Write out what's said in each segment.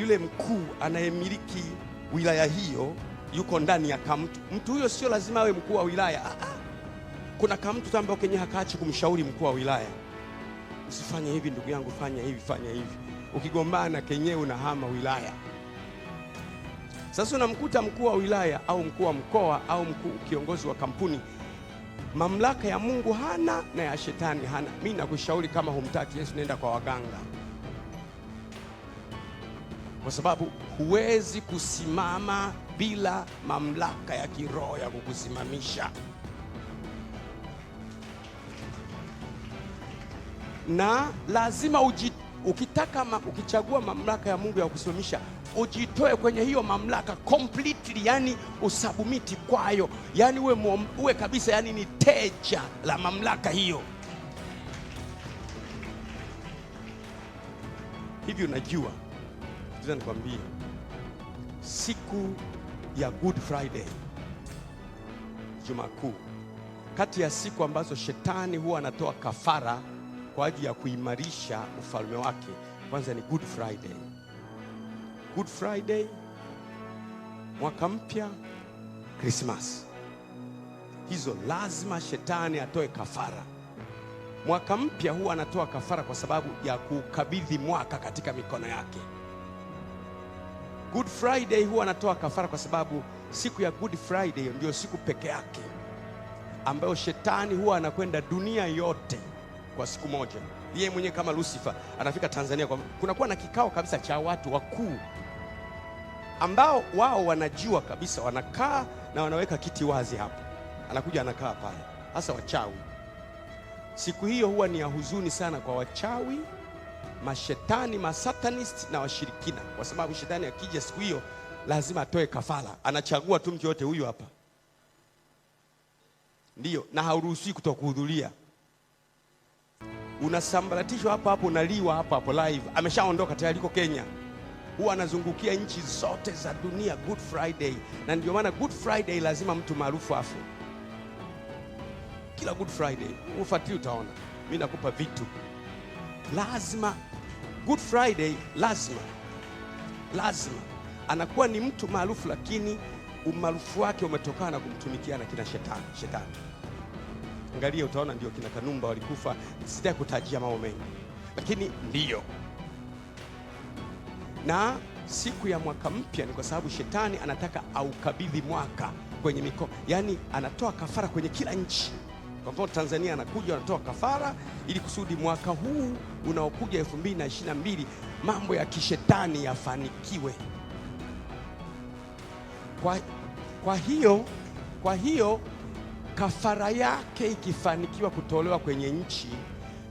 yule mkuu anayemiliki wilaya hiyo yuko ndani ya kamtu. Mtu huyo sio lazima awe mkuu wa wilaya. Kuna kamtu ambaye kenye hakaachi kumshauri mkuu wa wilaya, usifanye hivi ndugu yangu, fanya hivi, fanya hivi. Ukigombana kenyewe unahama wilaya. Sasa unamkuta mkuu wa wilaya au mkuu wa mkoa au kiongozi wa kampuni, mamlaka ya Mungu hana na ya shetani hana. Mimi nakushauri kama humtaki Yesu, nenda kwa waganga, kwa sababu huwezi kusimama bila mamlaka ya kiroho ya kukusimamisha. Na lazima ukichagua mamlaka ya Mungu ya kusimamisha, ujitoe kwenye hiyo mamlaka completely, yani usubmit kwayo, yani uwe kabisa, yani ni teja la mamlaka hiyo. Hivi unajua, nataka nikwambie, siku ya Good Friday, Juma Kuu, kati ya siku ambazo shetani huwa anatoa kafara kwa ajili ya kuimarisha ufalme wake, kwanza ni Good Friday. Good Friday, mwaka mpya, Christmas. Hizo lazima shetani atoe kafara. Mwaka mpya huwa anatoa kafara kwa sababu ya kukabidhi mwaka katika mikono yake. Good Friday huwa anatoa kafara kwa sababu siku ya Good Friday ndio siku peke yake ambayo shetani huwa anakwenda dunia yote kwa siku moja. Yeye mwenyewe kama Lucifer anafika Tanzania, kunakuwa na kikao kabisa cha watu wakuu ambao wao wanajua kabisa, wanakaa na wanaweka kiti wazi hapo, anakuja anakaa pale, hasa wachawi. Siku hiyo huwa ni ya huzuni sana kwa wachawi, mashetani, masatanist na washirikina, kwa sababu shetani akija siku hiyo lazima atoe kafara. Anachagua tu mtu yote, huyu hapa ndio, na hauruhusiwi kutokuhudhuria. Unasambaratishwa hapo hapo, unaliwa hapo hapo live. Ameshaondoka tayari, yuko Kenya. Huwa anazungukia nchi zote za dunia Good Friday, na ndio maana Good Friday lazima mtu maarufu afu. Kila Good Friday ufuatilie, utaona mimi nakupa vitu. Lazima Good Friday, lazima anakuwa ni mtu maarufu, lakini umaarufu wake umetokana na kumtumikia na kina shetani. Angalia, utaona ndio kina Kanumba walikufa. Sitaki kutajia mambo mengi, lakini ndio. Na siku ya mwaka mpya ni kwa sababu shetani anataka aukabidhi mwaka kwenye mikono, yani anatoa kafara kwenye kila nchi. Kwa mfano Tanzania anakuja anatoa kafara ili kusudi mwaka huu unaokuja 2022 mambo ya kishetani yafanikiwe. Kwa hiyo kafara yake ikifanikiwa kutolewa kwenye nchi,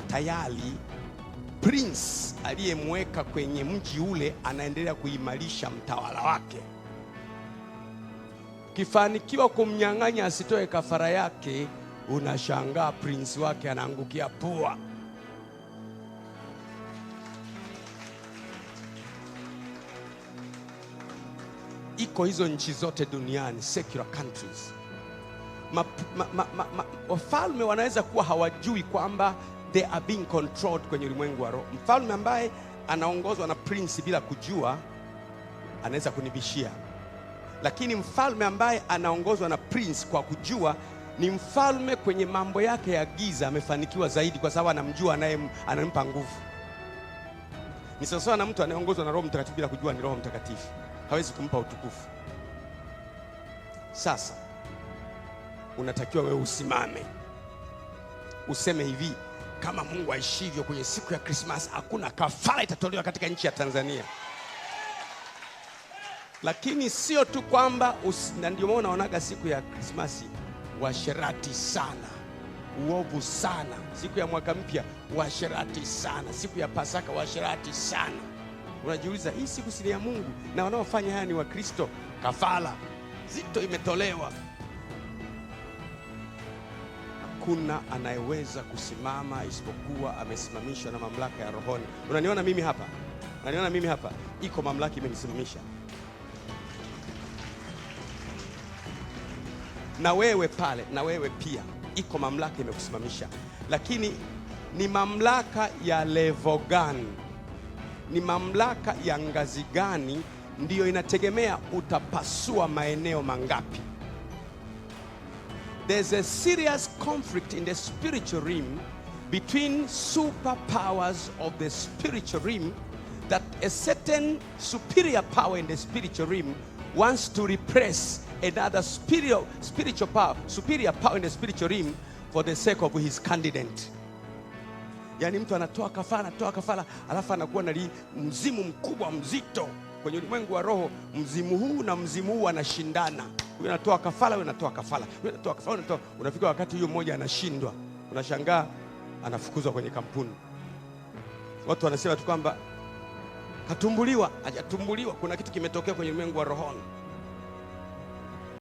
tayari prince aliyemweka kwenye mji ule anaendelea kuimarisha mtawala wake. Kifanikiwa kumnyang'anya asitoe kafara yake, unashangaa prince wake anaangukia pua. Iko hizo nchi zote duniani, secular countries. Wafalme wanaweza kuwa hawajui kwamba they are being controlled kwenye ulimwengu wa roho. Mfalme ambaye anaongozwa na prince bila kujua anaweza kunibishia, lakini mfalme ambaye anaongozwa na prince kwa kujua ni mfalme kwenye mambo yake ya giza, amefanikiwa zaidi kwa sababu anamjua anampa nguvu. Ni sawa na mtu anayeongozwa na Roho Mtakatifu bila kujua ni Roho Mtakatifu, hawezi kumpa utukufu. Sasa unatakiwa wewe usimame useme hivi, kama Mungu aishivyo, kwenye siku ya Christmas hakuna kafara itatolewa katika nchi ya Tanzania. Lakini sio tu kwamba, na ndio maana unaonaga siku ya Christmas washerati sana, uovu sana. Siku ya mwaka mpya washerati sana, siku ya Pasaka washerati sana. Unajiuliza, hii siku si ya Mungu na wanaofanya haya ni Wakristo? Kafara zito imetolewa. Hakuna anayeweza kusimama isipokuwa amesimamishwa na mamlaka ya rohoni. Unaniona mimi hapa? Iko mamlaka imenisimamisha. Na wewe pale, na wewe pia iko mamlaka imekusimamisha. Lakini ni mamlaka ya level gani? ni mamlaka ya ngazi gani, ndiyo inategemea utapasua maeneo mangapi. There's a serious conflict in the spiritual realm between superpowers of the spiritual realm, that a certain superior power in the spiritual realm wants to repress another spiritual power, superior power in the spiritual realm for the sake of his candidate. Yani mtu anatoa kafara, alafu anakuwa na mzimu mkubwa mzito kwenye ulimwengu wa roho. Mzimu huu na mzimu huu anashindana. Huyu anatoa kafara, huyu anatoa kafara, huyu anatoa kafara, anatoa. Unafika wakati huyo mmoja anashindwa, unashangaa anafukuzwa kwenye kampuni. Watu wanasema tu kwamba katumbuliwa, hajatumbuliwa, kuna kitu kimetokea kwenye ulimwengu wa roho.